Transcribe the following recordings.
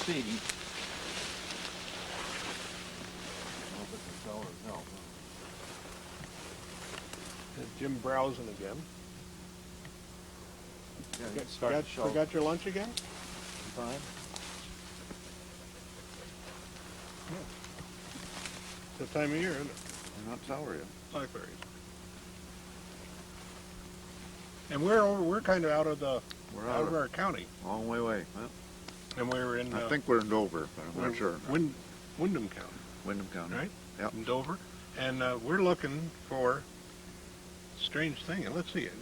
see. I don't know if it's a cell or no. Jim browsing again. Yeah, you can start the show. Forgot your lunch again? Fine. It's the time of year, isn't it? They're not sour yet. Blackberries. And we're kind of out of our county. Long way away. Well, And we're in. I think we're in Dover, but I'm not sure. Wyndham County. Wyndham County. Right? Yep. In Dover. And we're looking for a strange thing. And let's see it.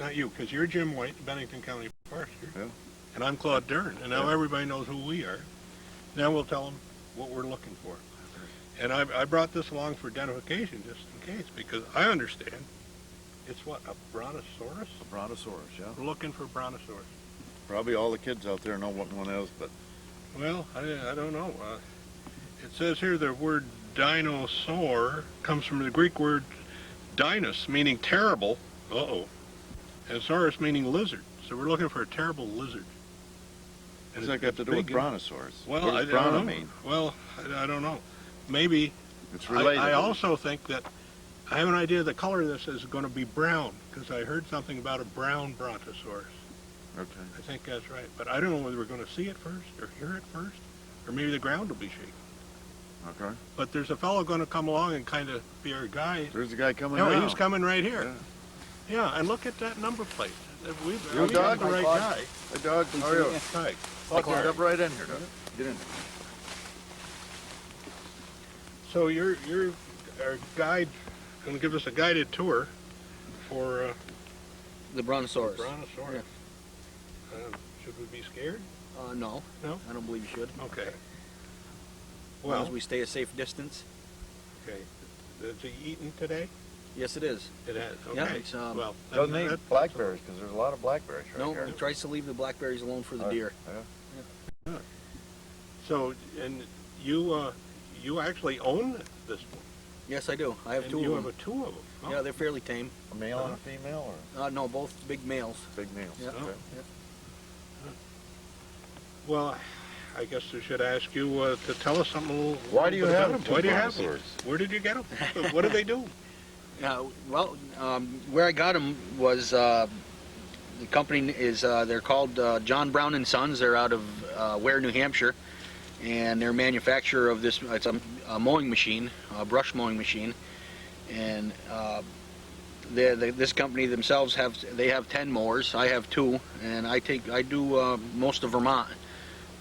Not you, because you're Jim White, Bennington County Forester. Yeah. And I'm Claude Dern. And now everybody knows who we are. Now we'll tell them what we're looking for. And I brought this along for identification just in case, because I understand it's what, a Brontosaurus? A Brontosaurus, yeah. We're looking for Brontosaurus. Probably all the kids out there know what one is, but... Well, I don't know. It says here the word dinosaur comes from the Greek word dinos, meaning terrible. Uh-oh. And saurus meaning lizard. So we're looking for a terrible lizard. What does that got to do with Brontosaurus? Well, what I does don't know. mean? Well, I don't know. Maybe. It's related. I also think that I have an idea the color of this is going to be brown, because I heard something about a brown Brontosaurus. Okay. I think that's right. But I don't know whether we're going to see it first or hear it first, or maybe the ground will be shaking. Okay. But there's a fellow going to come along and kind of be our guide. There's a guy coming No, now. he's coming right here. Yeah. Yeah, and look at that number plate. We Doug? got the right guy. Hey, Doug. How are you? Hi. Step right in here, Doug. Get in. So you're our guide, going to give us a guided tour for the Brontosaurus. Brontosaurus. Yeah. Should we be scared? No. No? I don't believe you should. Okay. As long as we stay a safe distance. Okay. Is he eaten today? Yes, it is. It has. Okay. Yeah, it's, well, doesn't eat blackberries because there's a lot of blackberries right no, here. he tries to leave the blackberries alone for the deer. Yeah. So, and you actually own this one? Yes, I do. I have two of them. You have two of them? Oh. Yeah, they're fairly tame. A male and a female, or No, both big males. big males? Yeah. Okay. Yeah. Well, I guess I should ask you to tell us something. Why do you have them? Why do you have them? Where did you get them? What do they do? Well, where I got them was the company is they're called John Brown and Sons. They're out of Ware, New Hampshire, and they're manufacturer of this. It's a mowing machine, a brush mowing machine, and this company themselves have 10 mowers. I have 2, and I do most of Vermont.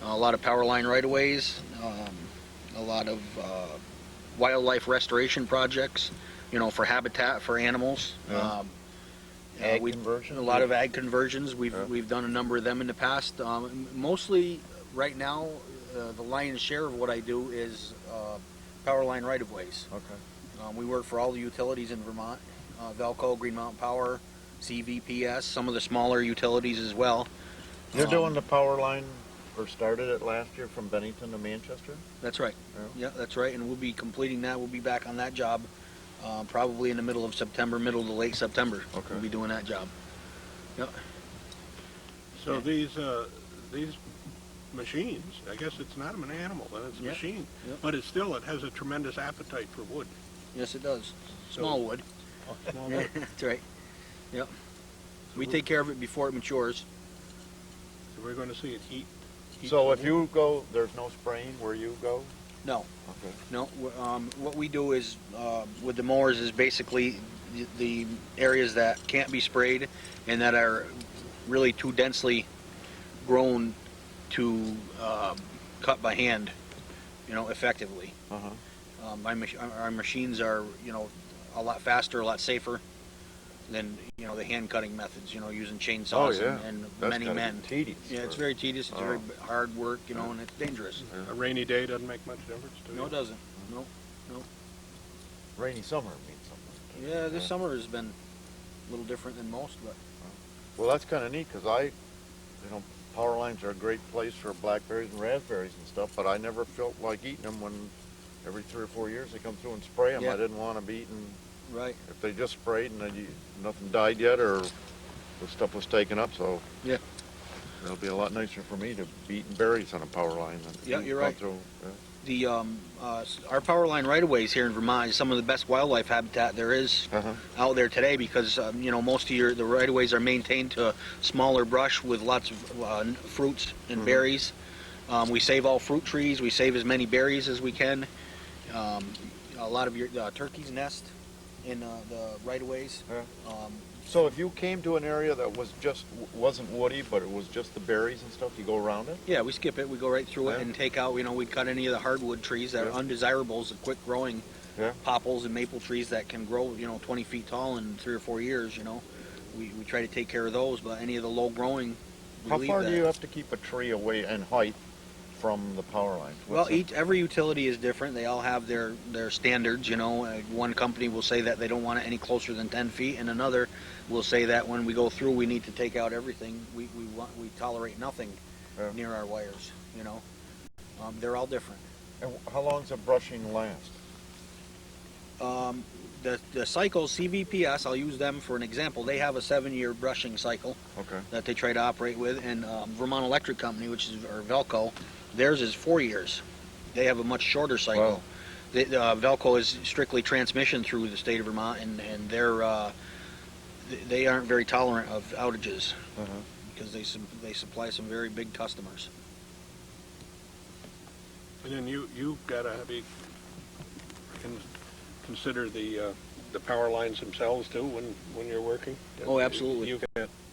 A lot of power line right-of-ways, a lot of wildlife restoration projects, for habitat for animals. Yeah. Ag conversion? A lot of ag conversions. We've done a number of them in the past. Mostly right now, the lion's share of what I do is power line right-of-ways. Okay. We work for all the utilities in Vermont, Velco, Green Mountain Power, CVPS, some of the smaller utilities as well. You're doing the power line, or started it last year from Bennington to Manchester? That's right. Yeah, that's right. And we'll be completing that. We'll be back on that job probably in the middle of September, middle to late September. Okay. We'll be doing that job. Yep. So these machines, I guess it's not an animal, then it's a machine, but it has a tremendous appetite for wood. Yes, it does. Small wood. Small wood. That's right. Yep. We take care of it before it matures. So we're going to see it eat. So if you go, there's no spraying where you go? No. Okay. No. What we do is with the mowers is basically the areas that can't be sprayed and that are really too densely grown to cut by hand, effectively. Our machines are, a lot faster, a lot safer than the hand cutting methods. Using chainsaws and many men. Tedious. Yeah, it's very tedious. It's very hard work, and it's dangerous. A rainy day doesn't make much difference to you? No, it doesn't. No. Rainy summer means something. Yeah, this summer has been a little different than most, but. Well, that's kind of neat because power lines are a great place for blackberries and raspberries and stuff, but I never felt like eating them when every 3 or 4 years they come through and spray them. Yeah. I didn't want to be eating. Right. If they just sprayed and then nothing died yet or the stuff was taken up, so. Yeah. It'll be a lot nicer for me to be eating berries on a power line than Yeah, you're going right. through, The our power line right-of-ways here in Vermont is some of the best wildlife habitat there is out there today, because you know, most of the right-of-ways are maintained to smaller brush with lots of fruits and berries. We save all fruit trees. We save as many berries as we can. A lot of your turkeys nest in the right-of-ways. So if you came to an area that wasn't woody, but it was just the berries and stuff, you go around it? Yeah, we skip it. We go right through it Yeah. and take out. You know, we cut any of the hardwood trees that are undesirables, the quick-growing popples and maple trees that can grow, you know, 20 feet tall in 3 or 4 years. You know, we try to take care of those. But any of the low-growing, How far do you have to keep a tree away in height from the power line? Well, every utility is different. They all have their standards. You know, one company will say that they don't want it any closer than 10 feet, and another will say that when we go through, we need to take out everything. We tolerate nothing near our wires. You know, they're all different. And how long does a brushing last? The cycles, CVPS, I'll use them for an example. They have a 7-year brushing cycle that they try to operate with, and Vermont Electric Company, which is, or Velco, theirs is 4 years. They have a much shorter cycle. Wow. Velco is strictly transmission through the state of Vermont, and they aren't very tolerant of outages because they supply some very big customers. And then you've got to consider the power lines themselves too when you're working. Oh, absolutely.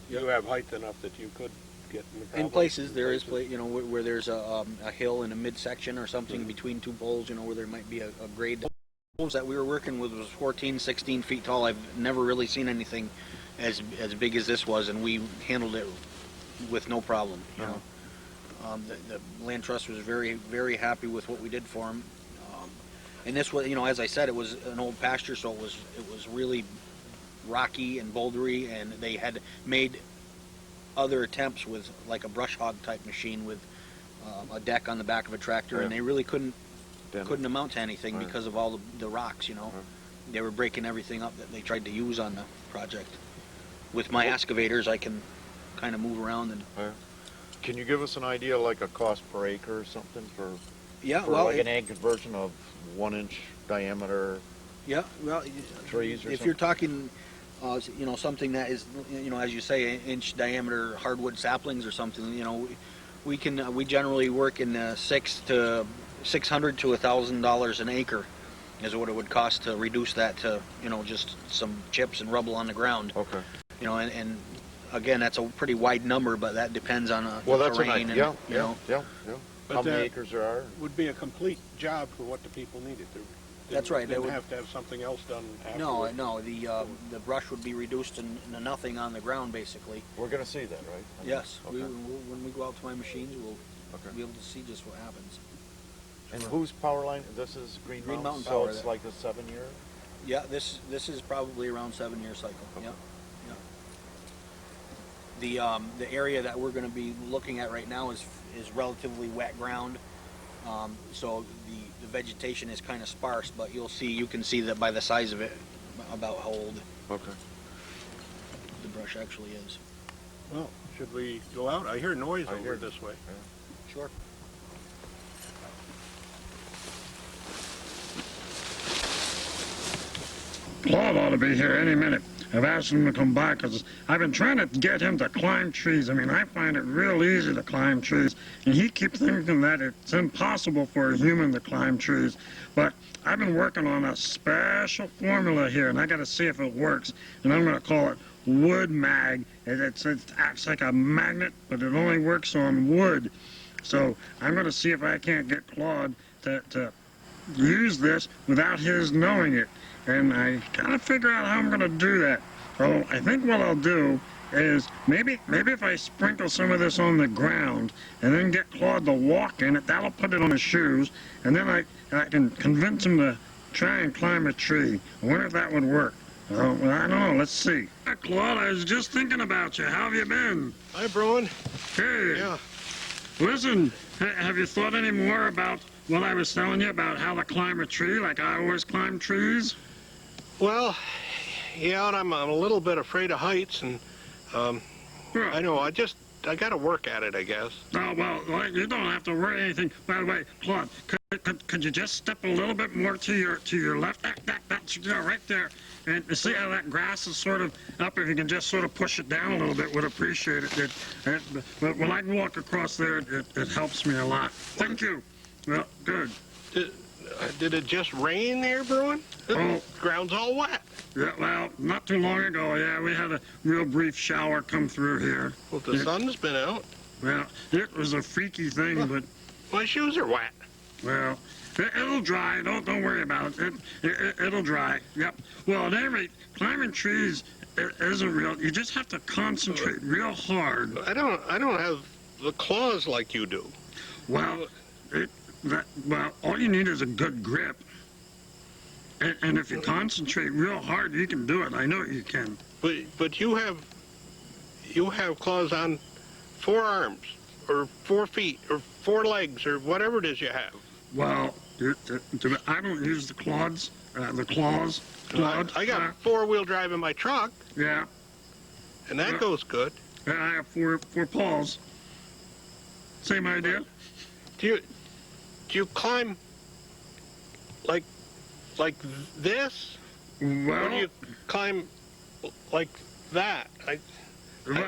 You have height enough that you could get in the problem. In places there is, you know, where there's a hill in a midsection or something between two poles, you know, where there might be a grade. The poles that we were working with was 14, 16 feet tall. I've never really seen anything as big as this was, and we handled it with no problem. You know, the land trust was very, very happy with what we did for them. And this was, you know, as I said, it was an old pasture, so it was really rocky and bouldery, and they had made other attempts with like a brush hog type machine with a deck on the back of a tractor, and they really couldn't amount to anything because of all the rocks. You know, they were breaking everything up that they tried to use on the project. With my excavators, I can kind of move around and. Can you give us an idea, like a cost per acre or something for? Yeah, for well, like an ag conversion of 1-inch diameter. Yeah, well, trees or if you're talking, you know, something that is, you know, as you say, 1-inch diameter hardwood saplings or something, you know, we generally work in $600 to $1,000 an acre is what it would cost to reduce that to, you know, just some chips and rubble on the ground. Okay. You know, and again, that's a pretty wide number, but that depends on the terrain. Yeah. But how many acres there are? Would be a complete job for what the people needed. That's right. They didn't have to have something else done afterwards. No. The brush would be reduced to nothing on the ground, basically. We're going to see that, right? Yes. Okay. When we go out to my machines, we'll be able to see just what happens. And whose power line? This is Green Mountain Power. So it's like a 7-year? Yeah, this is probably around 7-year cycle. Okay. Yeah. The area that we're going to be looking at right now is relatively wet ground, so the vegetation is kind of sparse, but you can see that by the size of it about how old the brush actually is. Well, should we go out? I hear noise over this way. Yeah. Sure. Claude ought to be here any minute. I've asked him to come by because I've been trying to get him to climb trees. I mean, I find it real easy to climb trees, and he keeps thinking that it's impossible for a human to climb trees. But I've been working on a special formula here, and I got to see if it works. And I'm going to call it Wood Mag. It acts like a magnet, but it only works on wood. So I'm going to see if I can't get Claude to use this without his knowing it. And I gotta figure out how I'm gonna do that. So I think what I'll do is maybe if I sprinkle some of this on the ground and then get Claude to walk in it, that'll put it on his shoes, and then I can convince him to try and climb a tree. I wonder if that would work. Well, I don't know. Let's see. Hi, Claude, I was just thinking about you. How have you been? Hi, Bruin. Hey. Yeah. Listen, have you thought any more about what I was telling you about how to climb a tree, like I always climb trees? Well, yeah, and I'm a little bit afraid of heights, and I know I I got to work at it, I guess. Oh, well, you don't have to worry anything. By the way, Claude, could you just step a little bit more to your left? That's right there. And you see how that grass is sort of up? If you can just sort of push it down a little bit, would appreciate it. But when I can walk across there, it helps me a lot. Thank you. Well, good. Did it just rain here, Bruin? The ground's all wet. Yeah, well, not too long ago, yeah, we had a real brief shower come through here. Well, the sun's been out. Well, it was a freaky thing, but... My shoes are wet. Well, it'll dry. Don't worry about it. It'll dry. Yep. Well, at any rate, climbing trees isn't real. You just have to concentrate real hard. I don't have the claws like you do. Well, all you need is a good grip. And if you concentrate real hard, you can do it. I know you can. But you have claws on 4 arms, or 4 feet, or 4 legs, or whatever it is you have. Well, I don't use the claws. Claude. I got 4-wheel drive in my truck. Yeah. And that goes good. I have four paws. Same idea. Do you climb like this? Well, Or do you climb like that?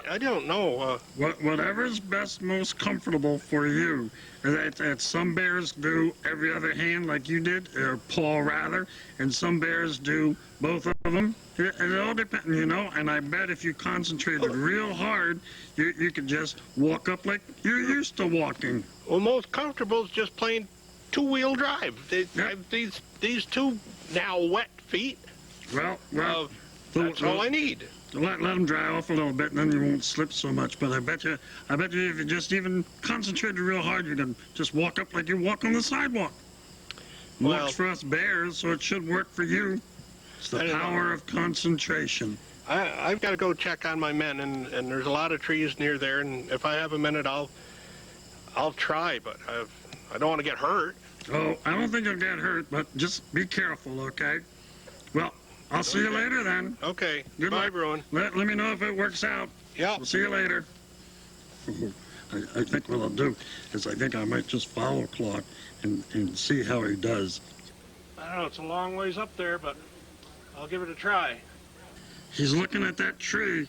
I don't know. Whatever's most comfortable for you. That some bears do every other hand like you did, or paw rather, and some bears do both of them. It all depends, and I bet if you concentrated real hard, you could just walk up like you're used to walking. Well, most comfortable is just plain 2-wheel drive. These 2 now wet feet. Well, that's all I need. Let them dry off a little bit, and then you won't slip so much. But I bet you if you just even concentrated real hard, you can just walk up like you walk on the sidewalk. Well, Works for us bears, so it should work for you. It's the power of concentration. I've got to go check on my men, and there's a lot of trees near there. And if I have a minute, I'll try. But I don't want to get hurt. Oh, I don't think you'll get hurt, but just be careful, okay? Well, I'll see you later then. Okay. Good Bye, luck. everyone. Let me know if it works out. Yeah. We'll see you later. I think what I'll do is I think I might just follow Claude and see how he does. I don't know, it's a long ways up there, but I'll give it a try. He's looking at that tree.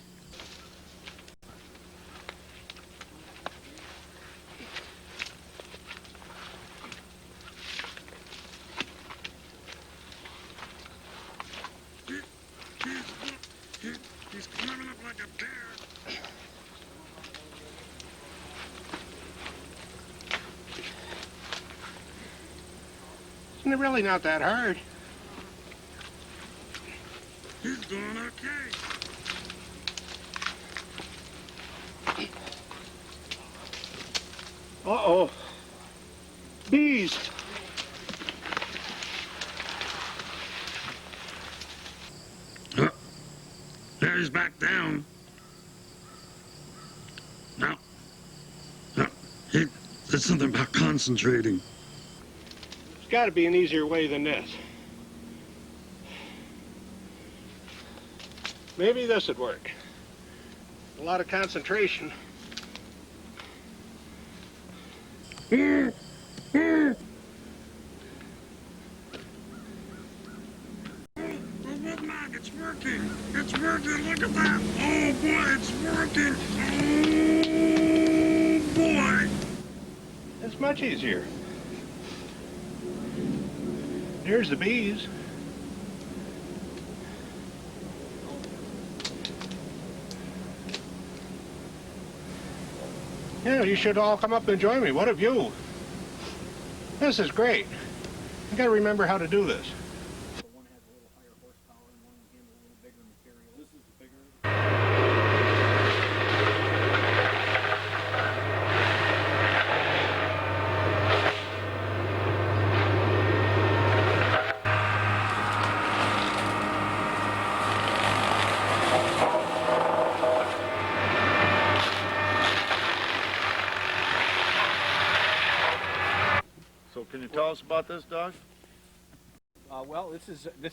He's climbing up like a bear. It's really not that hard. He's doing okay. Uh-oh. Bees. There he's back down. No. There's something about concentrating. There's got to be an easier way than this. Maybe this would work. A lot of concentration. It's working. It's working. Look at that. Oh, boy, it's working. Oh, boy. It's much easier. Here's the bees. Yeah, you should all come up and join me. What a view. This is great. You gotta remember how to do this. One has a little higher horsepower and one can handle a little bigger material. This is the bigger. So can you tell us about this, Doug? Well, this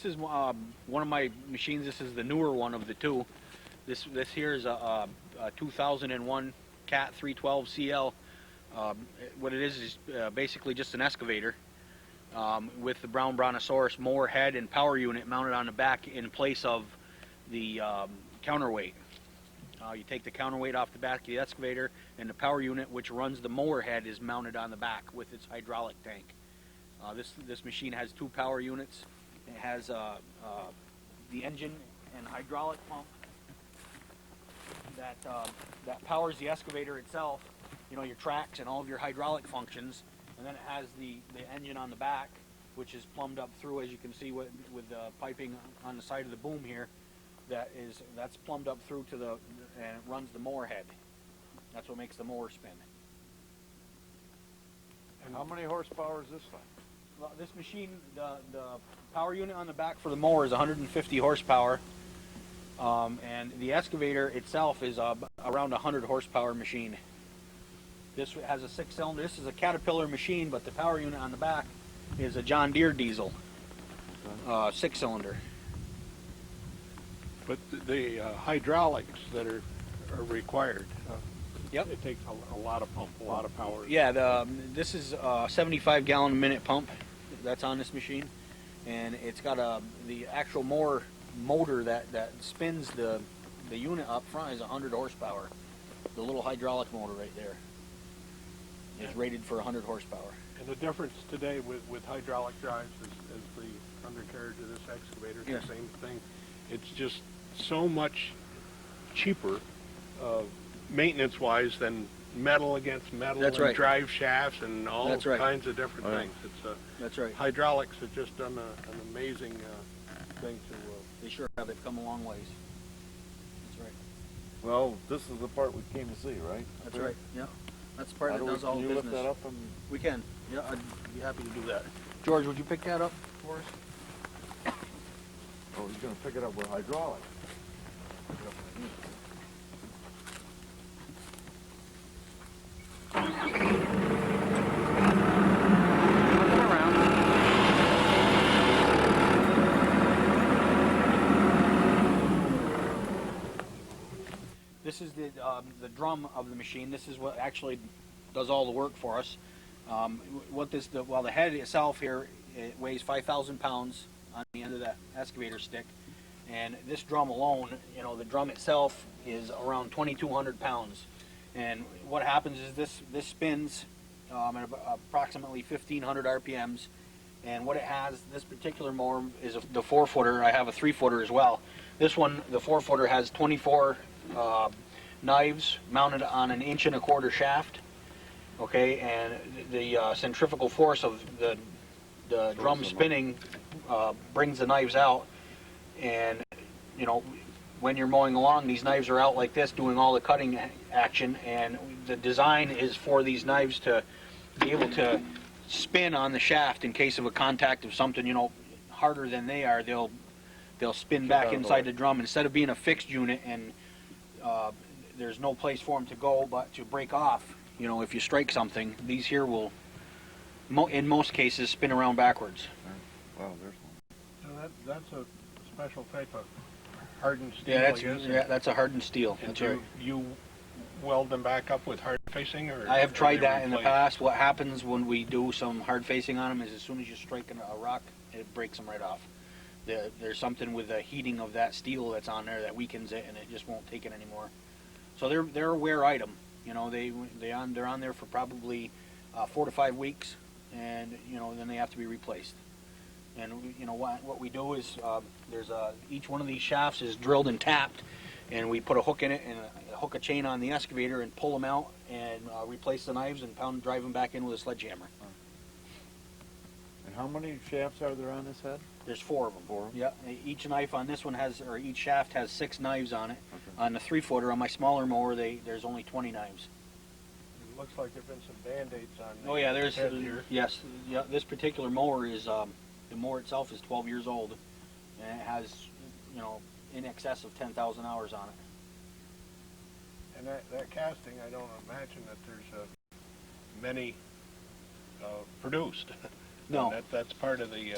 is one of my machines. This is the newer one of the two. This here is a 2001 Cat 312 CL. What it is basically just an excavator with the brown Brontosaurus mower head and power unit mounted on the back in place of the counterweight. You take the counterweight off the back of the excavator, and the power unit, which runs the mower head, is mounted on the back with its hydraulic tank. This machine has 2 power units. It has the engine and hydraulic pump that powers the excavator itself, you know, your tracks and all of your hydraulic functions, and then it has the engine on the back, which is plumbed up through, as you can see with the piping on the side of the boom here. That's plumbed up through to and it runs the mower head. That's what makes the mower spin. And how many horsepower is this thing? Well, this machine, the power unit on the back for the mower is 150 horsepower, and the excavator itself is around 100 horsepower machine. This has a 6-cylinder. This is a Caterpillar machine, but the power unit on the back is a John Deere diesel, 6-cylinder. But the hydraulics that are required, Yep. it takes a lot of pump, a lot of power. Yeah, this is a 75 gallon a minute pump that's on this machine, and it's got the actual motor that spins the unit up front is 100 horsepower. The little hydraulic motor right there is rated for 100 horsepower. And the difference today with hydraulic drives is the undercarriage of this excavator. It's Yes. the same thing. It's just so much cheaper maintenance-wise than metal against metal. That's and right. Drive shafts and all That's right. kinds of different Oh, yeah. things. It's That's right. hydraulics have just done an amazing thing to. They sure have. They've come a long ways. That's right. Well, this is the part we came to see, right? That's right. Yeah. That's the part How that do does all can the you business. lift that up and We can. Yeah, I'd be happy to do that. George, would you pick that up for us? oh, he's gonna pick it up with hydraulic. Come around. This is the drum of the machine. This is what actually does all the work for us. The head itself here, it weighs 5,000 pounds on the end of that excavator stick, and this drum alone, you know, the drum itself is around 2,200 pounds. And what happens is this spins at approximately 1,500 RPMs. And what it has, this particular mower is the 4-footer. I have a 3-footer as well. This one, the 4-footer, has 24 knives mounted on an 1.25-inch shaft. Okay, and the centrifugal force of the drum spinning brings the knives out. And you know, when you're mowing along, these knives are out like this, doing all the cutting action. And the design is for these knives to be able to spin on the shaft in case of a contact of something, you know, harder than they are. They'll spin back inside the drum instead of being a fixed unit, and there's no place for them to go but to break off. You know, if you strike something, these here will, in most cases, spin around backwards. Wow, there's one. So that's a special type of hardened steel. I guess. That's a hardened steel. And That's right. you weld them back up with hard facing, or I have are tried they that in the replaced? past. What happens when we do some hard facing on them is as soon as you strike a rock, it breaks them right off. There's something with the heating of that steel that's on there that weakens it, and it just won't take it anymore. So they're a wear item. You know, they're on there for probably 4 to 5 weeks, and you know, then they have to be replaced. And you know what we do is each one of these shafts is drilled and tapped, and we put a hook in it and hook a chain on the excavator and pull them out and replace the knives and drive them back in with a sledgehammer. And how many shafts are there on this head? There's 4 of them. 4? Yeah. Each knife on this one each shaft has 6 knives on it. Okay. On the 3-footer, on my smaller mower, there's only 20 knives. It looks like there've been some band-aids on. Oh yeah, there's head here. yes, yeah. This particular mower is the mower itself is 12 years old, and it has, you know, in excess of 10,000 hours on it. And that casting, I don't imagine that there's many produced. No. And that's part of the.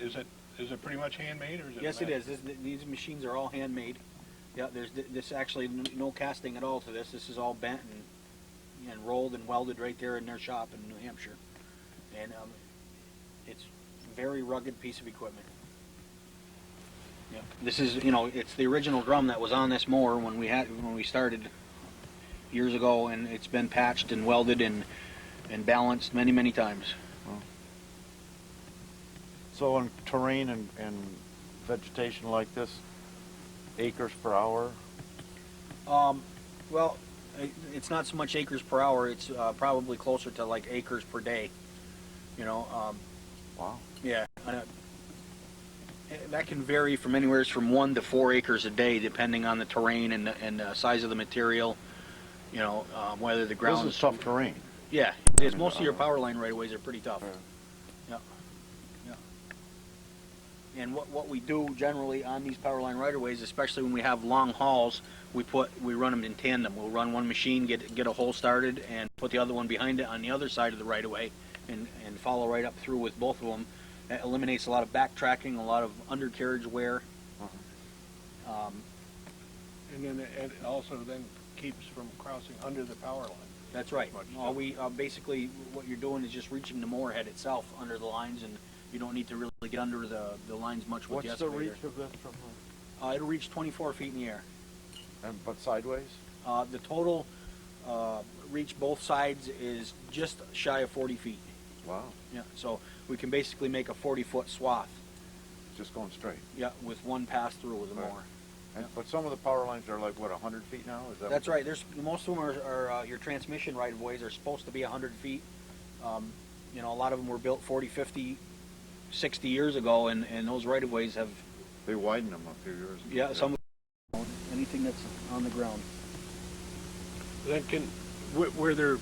Is it pretty much handmade, or is it? Yes, it is. These machines are all handmade. Yeah, there's actually no casting at all to this. This is all bent and rolled and welded right there in their shop in New Hampshire. And it's a very rugged piece of equipment. Yeah. This is, it's the original drum that was on this mower when we started years ago, and it's been patched and welded and balanced many, many times. So on terrain and vegetation like this, acres per hour? Well, it's not so much acres per hour. It's probably closer to like acres per day. Wow. Yeah. That can vary from anywhere from 1 to 4 acres a day, depending on the terrain and the size of the material. Whether the ground This is tough terrain. Yeah, it is. Most of your power line right-of-ways are pretty tough. Yeah. And what we do generally on these power line right-of-ways, especially when we have long hauls, we run them in tandem. We'll run one machine, get a hole started, and put the other one behind it on the other side of the right-of-way, and follow right up through with both of them. That eliminates a lot of backtracking, a lot of undercarriage wear. And then it also then keeps from crossing under the power line. That's right. Much All we basically what you're doing is just reaching the mower head itself under the lines, and you don't need to really get under the lines much with What's the the excavator. reach of this from It'll reach 24 feet in the air. but sideways? The total reach both sides is just shy of 40 feet. Wow. Yeah, so we can basically make a 40-foot swath. Just going straight. Yeah, with one pass through with a Right. mower. But some of the power lines are like, what, 100 feet now? Is that That's right. Most of them are your transmission right-of-ways are supposed to be 100 feet. A lot of them were built 40, 50, 60 years ago, and those right-of-ways have... They widened them a few years ago. Yeah, some anything that's on the ground. Then where they're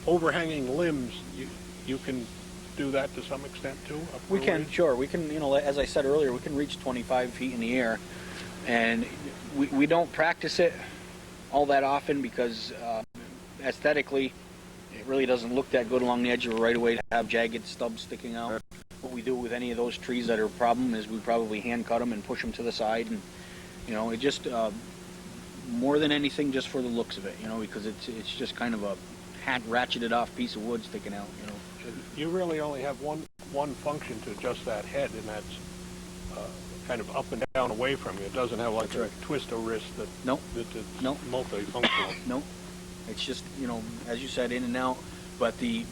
overhanging limbs, you can do that to some extent too? We can, sure. We can, as I said earlier, we can reach 25 feet in the air. And we don't practice it all that often because aesthetically, it really doesn't look that good along the edge of a right-of-way to have jagged stubs sticking out. What we do with any of those trees that are a problem is we probably hand cut them and push them to the side, and it just more than anything just for the looks of it, because it's just kind of a ratcheted off piece of wood sticking out. You really only have one function to adjust that head, and that's kind of up and down away from you. It doesn't have like a twist or wrist that Nope. It's Nope. multifunctional. No, it's just as you said, in and out. But the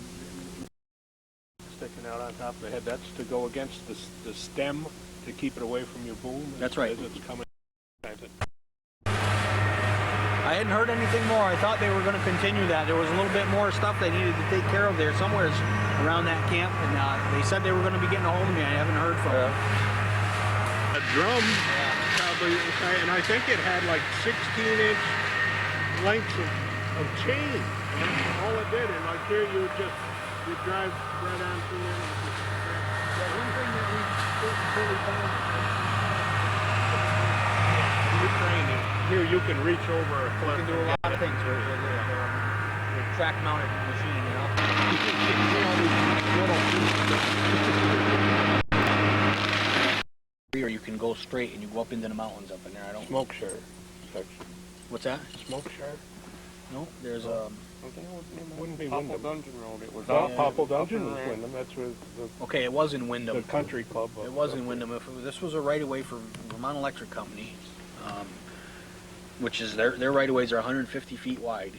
Sticking out on top of the head, that's to go against the stem to keep it away from your boom. That's right. As it's coming. I hadn't heard anything more. I thought they were going to continue that. There was a little bit more stuff they needed to take care of there somewhere around that camp, and they said they were going to be getting a hold of me. I haven't heard from them. A drum, probably, and I think it had like 16-inch lengths of chain. And all it did, and like here you drive right on through there. One thing that we really found. You're training. Here you can reach over a cliff. You can do a lot of things with a track-mounted machine, Or you can go straight and you go up into the mountains up in there. Smoke share section. What's that? Smoke share? No, there's Wouldn't be Popple Wyndham. Dungeon Road. It was Popple Dungeon was Upper Wyndham. That's where okay. It was in the Wyndham. country club. It was in Wyndham. This was a right-of-way for Vermont Electric Company, which is their right-of-ways are 150 feet wide,